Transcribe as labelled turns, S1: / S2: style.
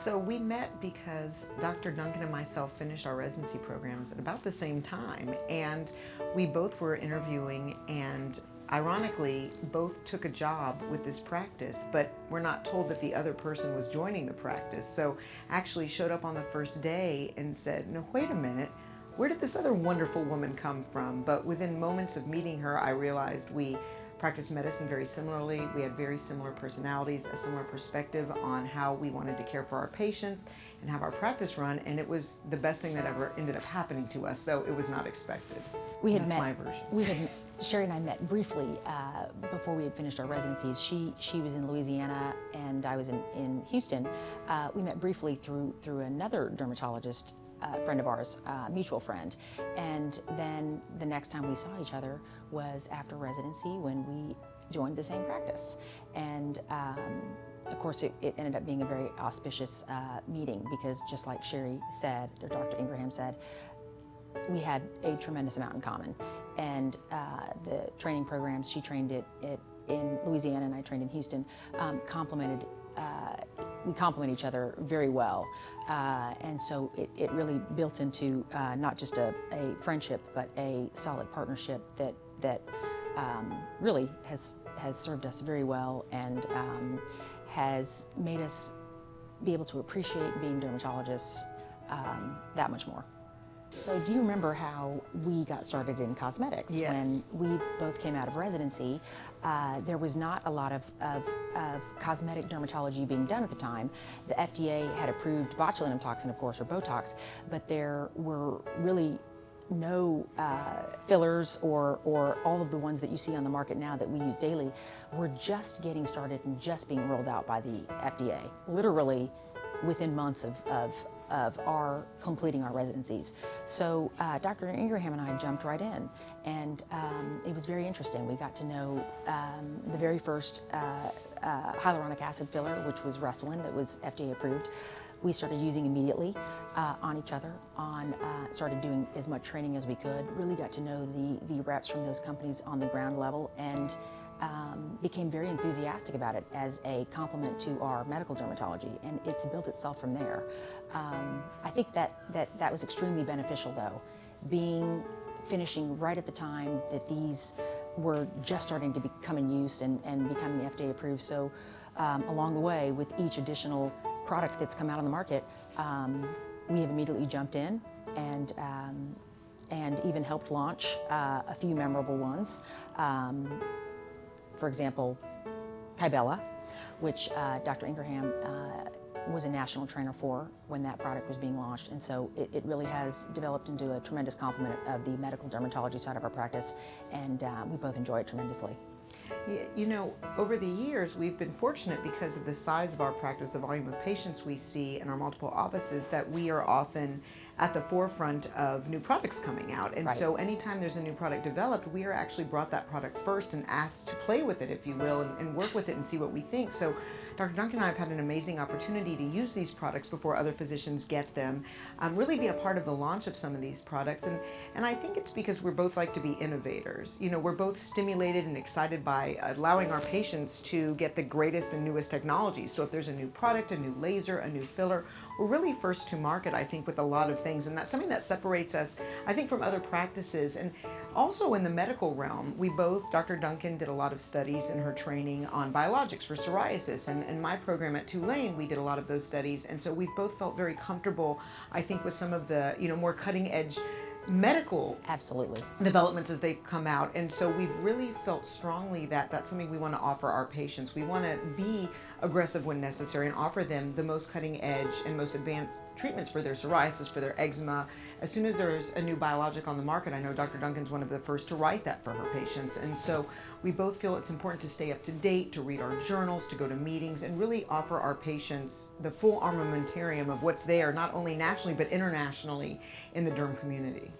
S1: So we met because Dr. Duncan and myself finished our residency programs at about the same time, and we both were interviewing, and ironically both took a job with this practice, but we're not told that the other person was joining the practice. So actually showed up on the first day and said, no, wait a minute, where did this other wonderful woman come from? But within moments of meeting her, I realized we practice medicine very similarly. We had very similar personalities, a similar perspective on how we wanted to care for our patients and have our practice run, and it was the best thing that ever ended up happening to us, though it was not expected. That's my version.
S2: Sherry and I met briefly before we had finished our residencies. She was in Louisiana and I was in Houston. We met briefly through another dermatologist, friend of ours, mutual friend. And then the next time we saw each other was after residency when we joined the same practice. And of course, it ended up being a very auspicious meeting because just like Sherry said, or Dr. Ingraham said, we had a tremendous amount in common. And the training programs, she trained in Louisiana and I trained in Houston, we complement each other very well. And so it really built into not just a friendship, but a solid partnership that really has served us very well and has made us be able to appreciate being dermatologists that much more. So do you remember how we got started in cosmetics?
S1: Yes.
S2: When we both came out of residency, there was not a lot of cosmetic dermatology being done at the time. The FDA had approved botulinum toxin, of course, or Botox, but there were really no fillers or all of the ones that you see on the market now that we use daily were just getting started and just being rolled out by the FDA, literally within months of our completing our residencies. So Dr. Ingraham and I jumped right in, and it was very interesting. We got to know the very first hyaluronic acid filler, which was Restylane, that was FDA approved. We started using immediately on each other, started doing as much training as we could, really got to know the reps from those companies on the ground level, and became very enthusiastic about it as a complement to our medical dermatology, and it's built itself from there. I think that was extremely beneficial, though, finishing right at the time that these were just starting to become in use and becoming FDA approved. So along the way, with each additional product that's come out on the market, we have immediately jumped in and even helped launch a few memorable ones. For example, Kybella, which Dr. Ingraham was a national trainer for when that product was being launched. And so it really has developed into a tremendous complement of the medical dermatology side of our practice, and we both enjoy it tremendously.
S1: You know, over the years, we've been fortunate because of the size of our practice, the volume of patients we see in our multiple offices, that we are often at the forefront of new products coming out. And
S2: Right.
S1: So anytime there's a new product developed, we are actually brought that product first and asked to play with it, if you will, and work with it and see what we think. So Dr. Duncan and I have had an amazing opportunity to use these products before other physicians get them, really be a part of the launch of some of these products. And I think it's because we're both like to be innovators. You know, we're both stimulated and excited by allowing our patients to get the greatest and newest technologies. So if there's a new product, a new laser, a new filler, we're really first to market, I think, with a lot of things. And that's something that separates us, I think, from other practices. And also in the medical realm, we both, Dr. Duncan did a lot of studies in her training on biologics for psoriasis. And in my program at Tulane, we did a lot of those studies. And so we've both felt very comfortable, I think, with some of the, more cutting edge medical
S2: Absolutely.
S1: developments as they've come out. And so we've really felt strongly that that's something we want to offer our patients. We want to be aggressive when necessary and offer them the most cutting edge and most advanced treatments for their psoriasis, for their eczema. As soon as there's a new biologic on the market, I know Dr. Duncan's one of the first to write that for her patients. And so we both feel it's important to stay up to date, to read our journals, to go to meetings, and really offer our patients the full armamentarium of what's there, not only nationally, but internationally in the derm community.